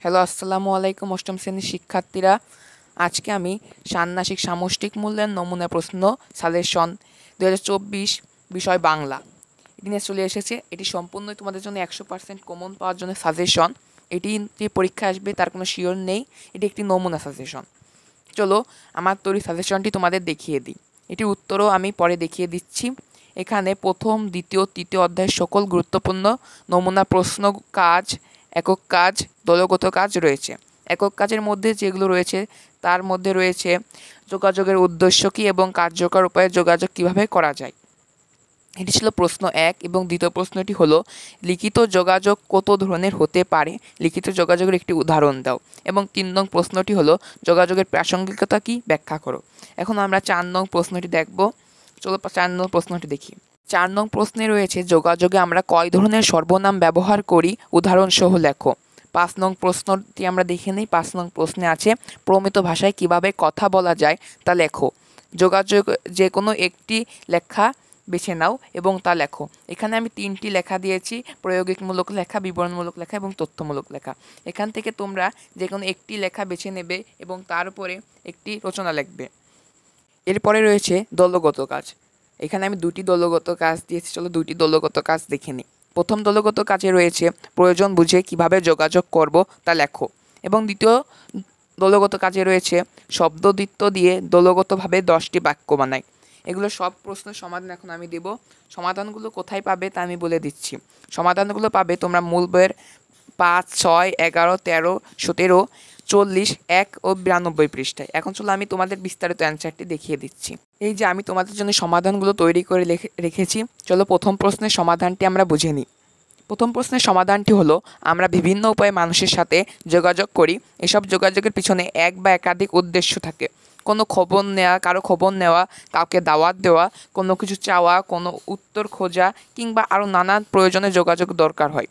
Hello, আসসালামু আলাইকুম অষ্টম শ্রেণীর শিক্ষার্থীরা। আজকে আমি ষান্মাসিক সামষ্টিক মূল্যায়ন নমুনা প্রশ্ন সাজেশন 2024 বিষয় বাংলা এটি নিয়ে চলে এসেছে। এটি সম্পূর্ণই তোমাদের জন্য 100% কমন পাওয়ার জন্য সাজেশন। এটি যে পরীক্ষা আসবে তার কোনো শিওর নেই, এটি একটি নমুনা সাজেশন। চলো আমার তৈরি সাজেশনটি তোমাদের দেখিয়ে দিই। এটির উত্তরও আমি পরে দেখিয়ে দিচ্ছি। এখানে প্রথম, দ্বিতীয়, তৃতীয় অধ্যায়ের সকল গুরুত্বপূর্ণ নমুনা প্রশ্ন, কাজ, একক কাজ, দলগত কাজ রয়েছে। একক কাজের মধ্যে যেগুলো রয়েছে তার মধ্যে রয়েছে যোগাযোগের উদ্দেশ্য কী এবং কার্যকর উপায়ে যোগাযোগ কীভাবে করা যায়। এটি ছিল প্রশ্ন 1 এবং দ্বিতীয় প্রশ্নটি হলো লিখিত যোগাযোগ কত ধরনের হতে পারে, লিখিত যোগাযোগের একটি উদাহরণ দাও। এবং 3 নং প্রশ্নটি হলো যোগাযোগের প্রাসঙ্গিকতা কি ব্যাখ্যা করো। এখন আমরা 4 নং প্রশ্নটি দেখব। চলো 4 নং প্রশ্নটি দেখি। 4 নং প্রশ্নে রয়েছে যোগাযোগে আমরা কয় ধরনের সর্বনাম ব্যবহার করি, উদাহরণসহ লেখো। 5 নং প্রশ্নটি আমরা দেখে নিই। 5 নং প্রশ্নে আছে প্রমিত ভাষায় কিভাবে কথা বলা যায় তা লেখো। যোগাযোগ যে কোনো একটি লেখা বেছে নাও এবং তা লেখো। এখানে আমি 3টি লেখা দিয়েছি, প্রয়োগিকমূলক লেখা, বিবরণমূলক লেখা এবং তথ্যমূলক লেখা। এখান থেকে তোমরা যে কোনো একটি লেখা বেছে নেবে এবং তার উপরে একটি রচনা লিখবে। এরপরে রয়েছে দলগত কাজ। এখানে আমি 2টি দলগত কাজ দিয়েছি। চলো 2টি দলগত কাজ দেখে নিই। প্রথম দলগত কাজে রয়েছে প্রয়োজন বুঝে কিভাবে যোগাযোগ করব তা লেখো। এবং দ্বিতীয় দলগত কাজে রয়েছে শব্দদ্বিত্ব দিয়ে দলগতভাবে 10টি বাক্য বানাই। এগুলো সব প্রশ্নের সমাধান এখন আমি দেব। সমাধানগুলো কোথায় পাবে তা আমি বলে দিচ্ছি। সমাধানগুলো পাবে তোমরা মূল বইয়ের 5, 6, 11, 13, 17, 40, 1 ও 92 পৃষ্ঠায়। এখন চলো আমি তোমাদের বিস্তারিত অ্যান্সারটি দেখিয়ে দিচ্ছি। এই যে আমি তোমাদের জন্য সমাধানগুলো তৈরি করে রেখেছি। চলো প্রথম প্রশ্নের সমাধানটি আমরা বুঝে নিই। প্রথম প্রশ্নের সমাধানটি হলো আমরা বিভিন্ন উপায়ে মানুষের সাথে যোগাযোগ করি। এসব যোগাযোগের পিছনে এক বা একাধিক উদ্দেশ্য থাকে। কোনো খবর নেওয়া, কারো খবর নেওয়া, কাউকে দাওয়াত দেওয়া, কোনো কিছু চাওয়া, কোনো উত্তর খোঁজা কিংবা আরও নানান প্রয়োজনে যোগাযোগ দরকার হয়।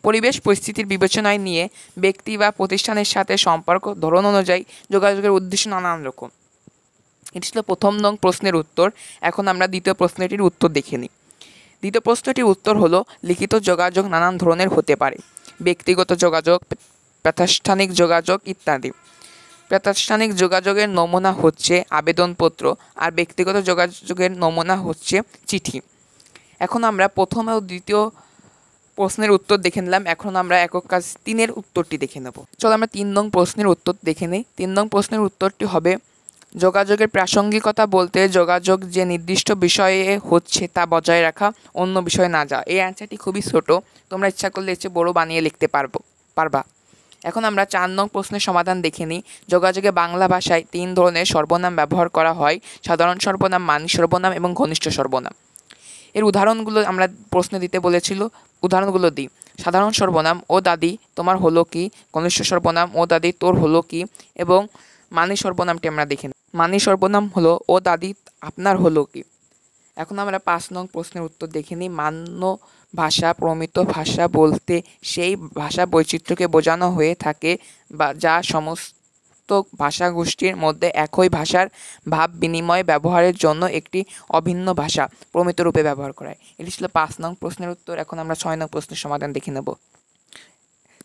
পরিবেশ পরিস্থিতির বিবেচনায় নিয়ে ব্যক্তি বা প্রতিষ্ঠানের সাথে সম্পর্ক ধরন অনুযায়ী যোগাযোগের উদ্দেশ্য নানান রকম। এটি ছিল প্রথম নং প্রশ্নের উত্তর। এখন আমরা দ্বিতীয় প্রশ্নটির উত্তর দেখে নিই। দ্বিতীয় প্রশ্নটির উত্তর হলো লিখিত যোগাযোগ নানান ধরনের হতে পারে। ব্যক্তিগত যোগাযোগ, প্রাতিষ্ঠানিক যোগাযোগ ইত্যাদি। প্রাতিষ্ঠানিক যোগাযোগের নমুনা হচ্ছে আবেদনপত্র আর ব্যক্তিগত যোগাযোগের নমুনা হচ্ছে চিঠি। এখন আমরা প্রথম ও দ্বিতীয় প্রশ্নের উত্তর দেখে নিলাম। এখন আমরা একক কাজ 3-এর উত্তরটি দেখে নেব। চলো আমরা 3 নং প্রশ্নের উত্তর দেখে নিই। 3 নং প্রশ্নের উত্তরটি হবে যোগাযোগের প্রাসঙ্গিকতা বলতে যোগাযোগ যে নির্দিষ্ট বিষয়ে হচ্ছে তা বজায় রাখা, অন্য বিষয়ে না যাওয়া। এই অ্যান্সারটি খুবই ছোট, তোমরা ইচ্ছা করলে এর চেয়ে বড় বানিয়ে লিখতে পারবা। এখন আমরা 4 নং প্রশ্নের সমাধান দেখে নিই। যোগাযোগে বাংলা ভাষায় 3 ধরনের সর্বনাম ব্যবহার করা হয়: সাধারণ সর্বনাম, মানি সর্বনাম এবং ঘনিষ্ঠ সর্বনাম। এর উদাহরণগুলো আমরা প্রশ্নে দিতে বলেছিল, উদাহরণগুলো দিই। সাধারণ সর্বনাম ও দাদি তোমার হলো কি, ঘনিষ্ঠ সর্বনাম ও দাদি তোর হলো কি, এবং মানি সর্বনামটি আমরা দেখে নিই। মানি সর্বনাম হলো ও দাদি আপনার হলো কি। এখন আমরা 5 নং প্রশ্নের উত্তর দেখে নিই। মান্য ভাষা, প্রমিত ভাষা বলতে সেই ভাষা বৈচিত্র্যকে বোঝানো হয়ে থাকে বা যা সমস্ত ভাষাগোষ্ঠীর মধ্যে একই ভাষার ভাব বিনিময় ব্যবহারের জন্য একটি অভিন্ন ভাষা প্রমিত রূপে ব্যবহার করা হয়। এটি ছিল 5 নং প্রশ্নের উত্তর। এখন আমরা 6 নং প্রশ্নের সমাধান দেখে নেব।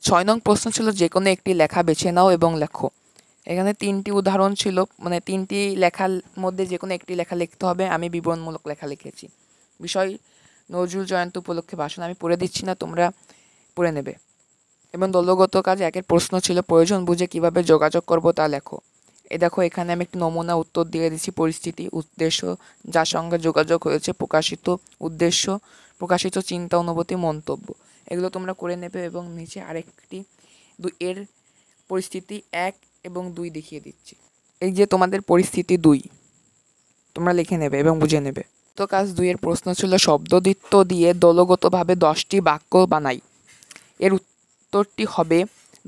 6 নং প্রশ্ন ছিল যে কোনো একটি লেখা বেছে নাও এবং লেখো। এখানে 3টি উদাহরণ ছিল, মানে 3টি লেখার মধ্যে যে কোনো একটি লেখা লিখতে হবে। আমি বিবরণমূলক লেখা লিখেছি। বিষয় নজরুল জয়ন্তী উপলক্ষে ভাষণ। আমি পড়ে দিচ্ছি না, তোমরা পড়ে নেবে। এবং দলগত কাজ 1-এর প্রশ্ন ছিল প্রয়োজন বুঝে কিভাবে যোগাযোগ করব তা লেখো। দেখো এখানে আমি একটি নমুনা উত্তর দিয়ে দিচ্ছি। পরিস্থিতি, উদ্দেশ্য, যার সঙ্গে যোগাযোগ হয়েছে, প্রকাশিত উদ্দেশ্য, প্রকাশিত চিন্তা, অনুভূতি, মন্তব্য। এগুলো তোমরা করে নেবে। এবং নিচে আরেকটি এর পরিস্থিতি 1 এবং 2 দেখিয়ে দিচ্ছি। এই যে তোমাদের পরিস্থিতি 2 তোমরা লিখে নেবে এবং বুঝে নেবে। তো কাজ 2-এর প্রশ্ন ছিল শব্দদ্বিত্ব দিয়ে দলগতভাবে 10টি বাক্য বানাই। এর উত্তরটি হবে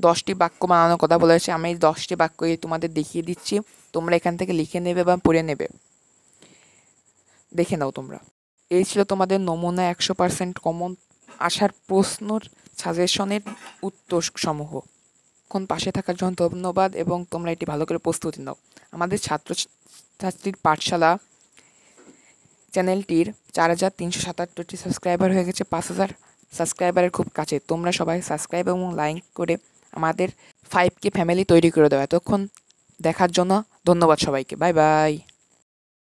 10টি বাক্য বানানোর কথা বলেছে। আমি এই 10টি বাক্য তোমাদের দেখিয়ে দিচ্ছি, তোমরা এখান থেকে লিখে নেবে বা পড়ে নেবে। দেখে নাও তোমরা। এই ছিল তোমাদের নমুনা 100% কমন আসার প্রশ্নর সাজেশনের উত্তর সমূহ। এখন পাশে থাকার জন্য ধন্যবাদ এবং তোমরা এটি ভালো করে প্রস্তুতি নাও। আমাদের ছাত্রছাত্রীর পাঠশালা চ্যানেলটির 4377টি সাবস্ক্রাইবার হয়ে গেছে। 5000 সাবস্ক্রাইবারের খুব কাছে। তোমরা সবাই সাবস্ক্রাইব এবং লাইক করে আমাদের 5K ফ্যামিলি তৈরি করে দেওয়া। এতক্ষণ দেখার জন্য ধন্যবাদ সবাইকে। Bye bye.